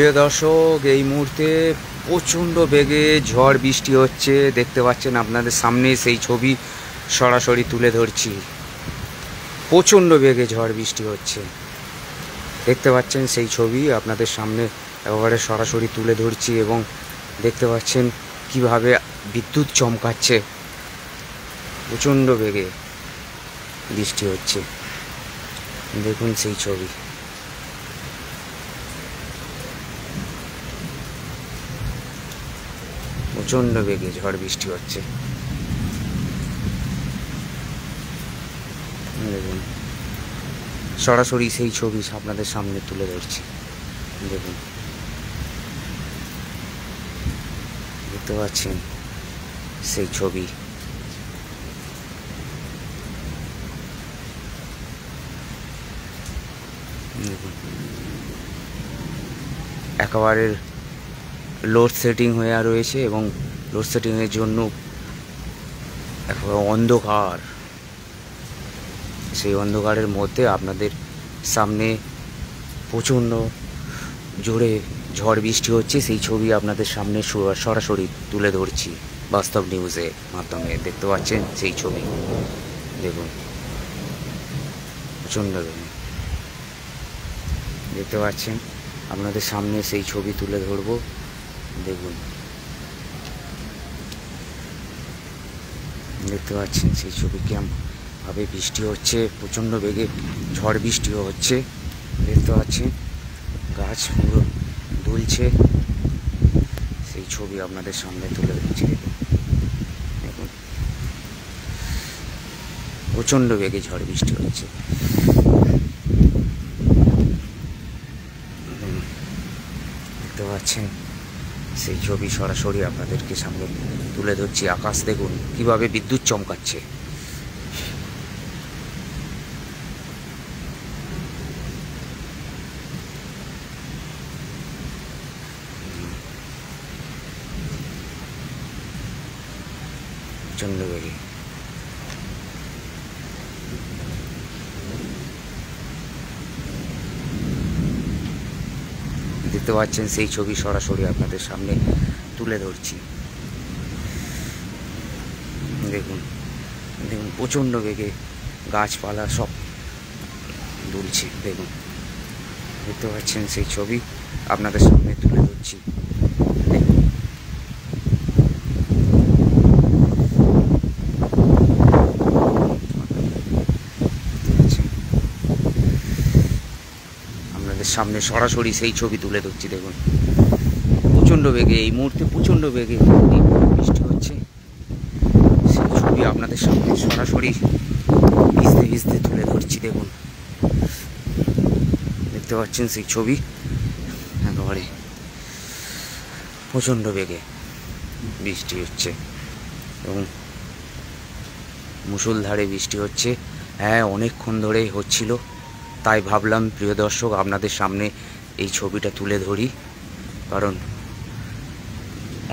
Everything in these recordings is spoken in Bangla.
প্রিয় দর্শক, এই মুহূর্তে প্রচণ্ড বেগে ঝড় বৃষ্টি হচ্ছে। দেখতে পাচ্ছেন আপনাদের সামনে সেই ছবি সরাসরি তুলে ধরছি। প্রচণ্ড বেগে ঝড় বৃষ্টি হচ্ছে, দেখতে পাচ্ছেন সেই ছবি আপনাদের সামনে একেবারে সরাসরি তুলে ধরছি। এবং দেখতে পাচ্ছেন কিভাবে বিদ্যুৎ চমকাচ্ছে, প্রচণ্ড বেগে বৃষ্টি হচ্ছে। দেখুন সেই ছবি। প্রচণ্ড বেগে ঝড় বৃষ্টি হচ্ছে। দেখুন সরাসরি সেই ছবি আপনাদের সামনে তুলে ধরছি। দেখুন, দেখতে পাচ্ছেন সেই ছবি। দেখুন একেবারে লোডশেডিং হয়ে রয়েছে এবং লোডশেডিংয়ের জন্য একেবারে অন্ধকার। সেই অন্ধকারের মধ্যে আপনাদের সামনে প্রচণ্ড জোরে ঝড় বৃষ্টি হচ্ছে, সেই ছবি আপনাদের সামনে সরাসরি তুলে ধরছি বাস্তব নিউজের মাধ্যমে। দেখতে পাচ্ছেন সেই ছবি। দেখুন প্রচণ্ড দেখতে পাচ্ছেন আপনাদের সামনে সেই ছবি তুলে ধরবো। দেখুন দেখতে পাচ্ছেন সেই ছবি কেমনভাবে বৃষ্টি হচ্ছে, প্রচণ্ড বেগে ঝড় বৃষ্টিও হচ্ছে। দেখতে পাচ্ছেন গাছ পুরো দুলছে, সেই ছবি আপনাদের সামনে তুলে ধরছি। দেখুন প্রচণ্ড বেগে ঝড় বৃষ্টি হচ্ছে। দেখতে পাচ্ছেন সেই ছবি সরাসরি আপনাদেরকে সামনে তুলে ধরছি। আকাশ দেখুন কিভাবে বিদ্যুৎ চমকাচ্ছে। প্রচণ্ড বেগে দেখতে পাচ্ছেন সেই ছবি সরাসরি আপনাদের সামনে তুলে ধরছি। দেখুন দেখুন প্রচণ্ড বেগে গাছপালা সব দুলছে। দেখুন দেখতে পাচ্ছেন সেই ছবি আপনাদের সামনে তুলে ধরছি। দেখুন আপনাদের সামনে সরাসরি সেই ছবি তুলে ধরছি। দেখুন প্রচণ্ড বেগে এই মুহূর্তে প্রচণ্ড বেগে বৃষ্টি হচ্ছে, সেই ছবি আপনাদের সামনে সরাসরি ভিজতে ভিজতে তুলে ধরছি। দেখুন দেখতে পাচ্ছেন সেই ছবি একেবারে প্রচণ্ড বেগে বৃষ্টি হচ্ছে এবং মুষলধারে বৃষ্টি হচ্ছে। হ্যাঁ, অনেকক্ষণ ধরে হচ্ছিল, তাই ভাবলাম প্রিয় দর্শক আপনাদের সামনে এই ছবিটা তুলে ধরি, কারণ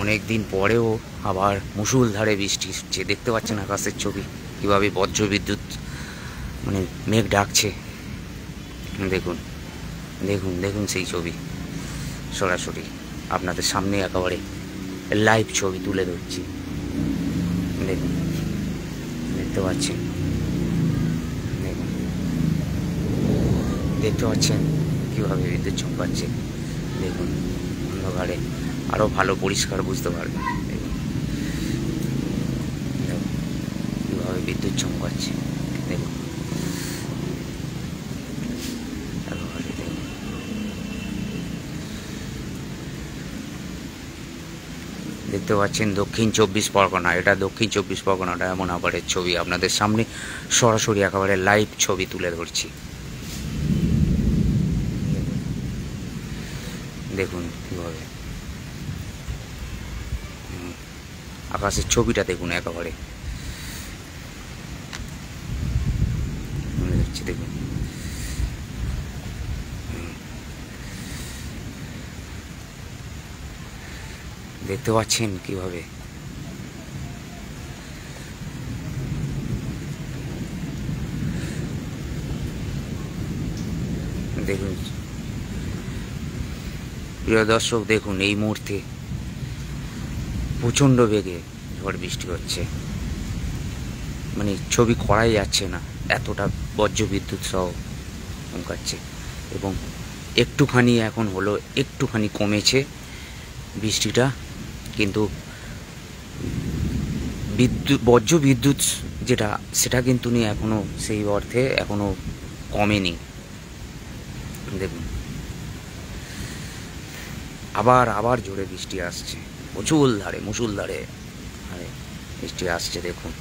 অনেক দিন পরেও আবার মুষলধারে বৃষ্টি হচ্ছে। দেখতে পাচ্ছেন আকাশের ছবি কীভাবে বজ্রবিদ্যুৎ মানে মেঘ ডাকছে। দেখুন দেখুন দেখুন সেই ছবি সরাসরি আপনাদের সামনে একেবারে লাইভ ছবি তুলে ধরছি। দেখুন দেখতে পাচ্ছেন, দেখুন দেখতে পাচ্ছেন কীভাবে বিদ্যুৎ চমকাচ্ছে। দেখুন অন্ধকারে আরও ভালো পরিষ্কার বুঝতে পারবেন। দেখুন কীভাবে বিদ্যুৎ চমকাচ্ছে। দেখুন দেখতে পাচ্ছেন দক্ষিণ চব্বিশ পরগনা, এটা দক্ষিণ চব্বিশ পরগনা ডায়মন্ড হারবারের ছবি আপনাদের সামনে সরাসরি একেবারে লাইভ ছবি তুলে ধরছি। দেখুন কীভাবে আকাশের ছবিটা দেখুন একেবারে দেখুন দেখতে পাচ্ছেন কিভাবে দেখুন প্রিয় দর্শক দেখুন, এই মুহূর্তে প্রচণ্ড বেগে ঝড় বৃষ্টি হচ্ছে, মানে ছবি করাই যাচ্ছে না, এতটা বজ্রবিদ্যুৎ সহ চমকাচ্ছে। এবং একটুখানি এখন হলো, একটুখানি কমেছে বৃষ্টিটা, কিন্তু বজ্রবিদ্যুৎ যেটা সেটা কিন্তু নিয়ে এখনও সেই অর্থে এখনও কমেনি। দেখুন আবার জোরে বৃষ্টি আসছে, মুষলধারে বৃষ্টি আসছে। দেখুন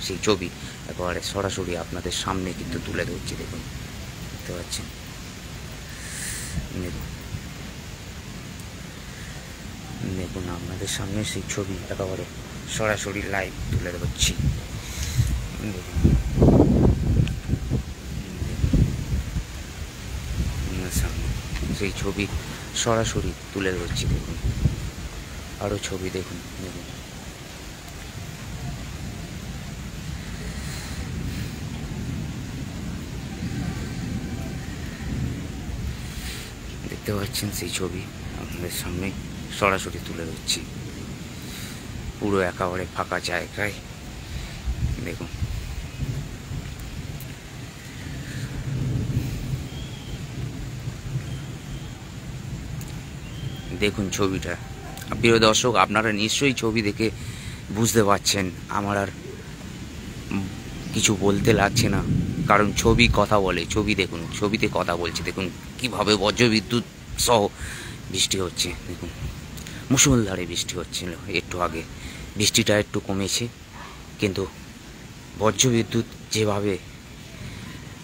সেই ছবি একেবারে সরাসরি আপনাদের সামনে কিন্তু তুলে ধরছি। দেখুন, দেখতে পাচ্ছেন, দেখুন আপনাদের সামনে সেই ছবি একেবারে সরাসরি লাইভ তুলে ধরছি। সামনে সেই ছবি সরাসরি তুলে ধরছি। দেখুন আরও ছবি দেখুন, দেখতে পাচ্ছেন সেই ছবি আপনাদের সামনে সরাসরি তুলে ধরছি, পুরো একেবারে ফাঁকা জায়গায়। দেখুন দেখুন ছবিটা। প্রিয় দর্শক, আপনারা নিশ্চয়ই ছবি দেখে বুঝতে পারছেন, আমার আর কিছু বলতে লাগছে না, কারণ ছবি কথা বলে। ছবি দেখুন, ছবিতে কথা বলছে। দেখুন কিভাবে বজ্রবিদ্যুৎ সহ বৃষ্টি হচ্ছে। দেখুন মুষলধারে বৃষ্টি হচ্ছিল একটু আগে, বৃষ্টিটা একটু কমেছে, কিন্তু বজ্রবিদ্যুৎ যেভাবে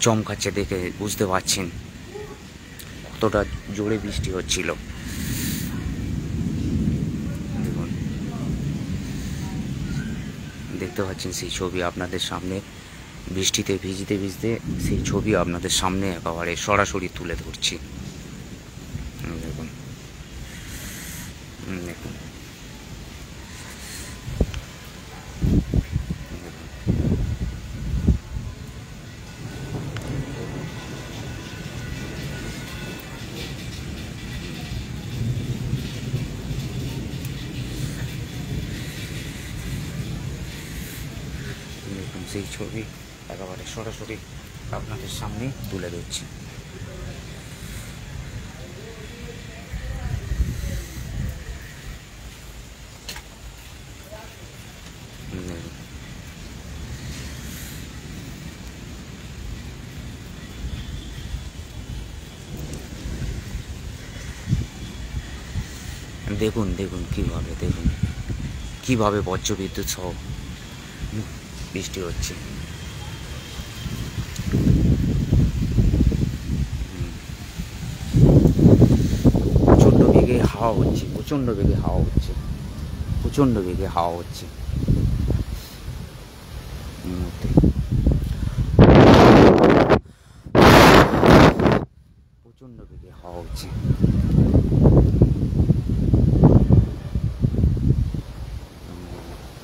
চমকাচ্ছে দেখে বুঝতে পারছেন কতটা জোরে বৃষ্টি হচ্ছিল। দেখুন দেখতে পাচ্ছেন সেই ছবি আপনাদের সামনে, বৃষ্টিতে ভিজতে সেই ছবি আপনাদের সামনে একেবারে সরাসরি তুলে ধরছি। দেখুন দেখুন দেখুন সেই ছবি একেবারে সরাসরি আপনাদের সামনে তুলে ধরছি। দেখুন দেখুন কিভাবে বজ্রবিদ্যুৎ সহ বৃষ্টি হচ্ছে। প্রচণ্ড বেগে হাওয়া হচ্ছে, প্রচণ্ড বেগে হাওয়া হচ্ছে। প্রচণ্ড বেগে হাওয়া হচ্ছে।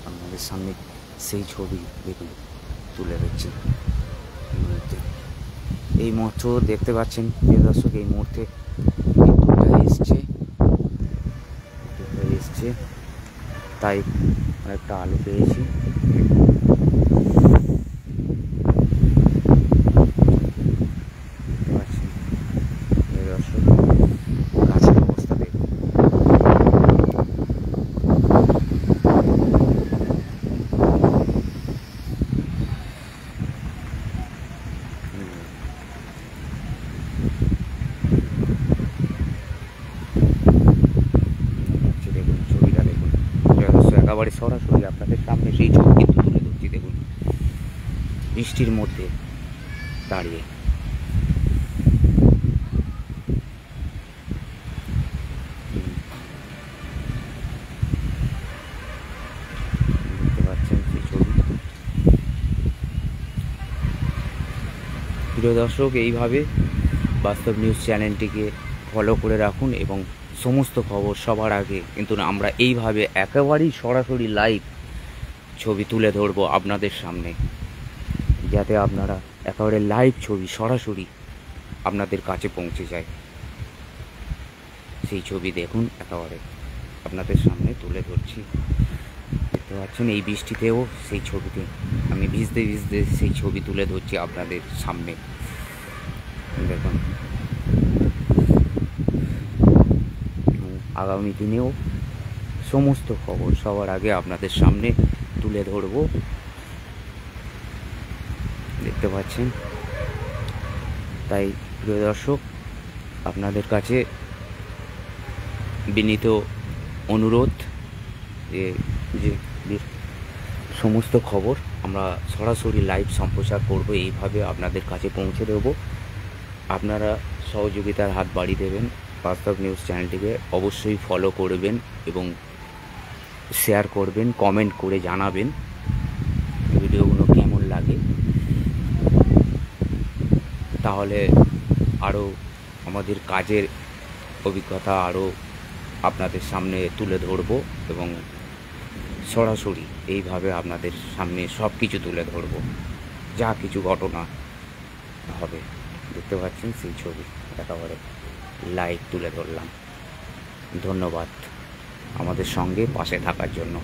আপনাদের সামনে সেই ছবি দেখুন তুলে ধরছি। এই মুহূর্তে দেখতে পাচ্ছেন প্রিয় দর্শক, এই মুহূর্তে এসছে, তাই একটা আলু পেয়েছি। দেখতে পাচ্ছেন প্রিয় দর্শক, গাছের অবস্থা দেখুন। একেবারে সরাসরি আপনাদের সামনে সেই ছবি কিন্তু তুলে ধরছি। দেখুন বৃষ্টির মধ্যে দাঁড়িয়ে দেখতে পাচ্ছেন সেই ছবি। প্রিয় দর্শক, এইভাবে বাস্তব নিউজ চ্যানেলটিকে ফলো করে রাখুন এবং সমস্ত খবর সবার আগে কিন্তু আমরা এইভাবে একেবারেই সরাসরি লাইভ ছবি তুলে ধরবো আপনাদের সামনে, যাতে আপনারা একেবারে লাইভ ছবি সরাসরি আপনাদের কাছে পৌঁছে যায়। সেই ছবি দেখুন, একেবারে আপনাদের সামনে তুলে ধরছি। দেখতে পাচ্ছেন এই বৃষ্টিতেও সেই ছবিতে আমি ভিজতে ভিজতে সেই ছবি তুলে ধরছি আপনাদের সামনে। দেখুন, আগামী দিনেও সমস্ত খবর সবার আগে আপনাদের সামনে তুলে ধরব। দেখতে পাচ্ছেন, তাই প্রিয় দর্শক, আপনাদের কাছে বিনীত অনুরোধ যে যে সমস্ত খবর আমরা সরাসরি লাইভ সম্প্রচার করব, এইভাবে আপনাদের কাছে পৌঁছে দেব। আপনারা সহযোগিতার হাত বাড়িয়ে দেবেন। বাস্তব নিউজ চ্যানেলটিকে অবশ্যই ফলো করবেন এবং শেয়ার করবেন, কমেন্ট করে জানাবেন ভিডিওগুলো কেমন লাগে। তাহলে আরও আমাদের কাজের অভিজ্ঞতা আরও আপনাদের সামনে তুলে ধরব এবং সরাসরি এইভাবে আপনাদের সামনে সব কিছু তুলে ধরব, যা কিছু ঘটনা হবে। দেখতে পাচ্ছেন সেই ছবি একেবারে লাইভ তুলে ধরলাম। ধন্যবাদ আমাদের সঙ্গে পাশে থাকার জন্য।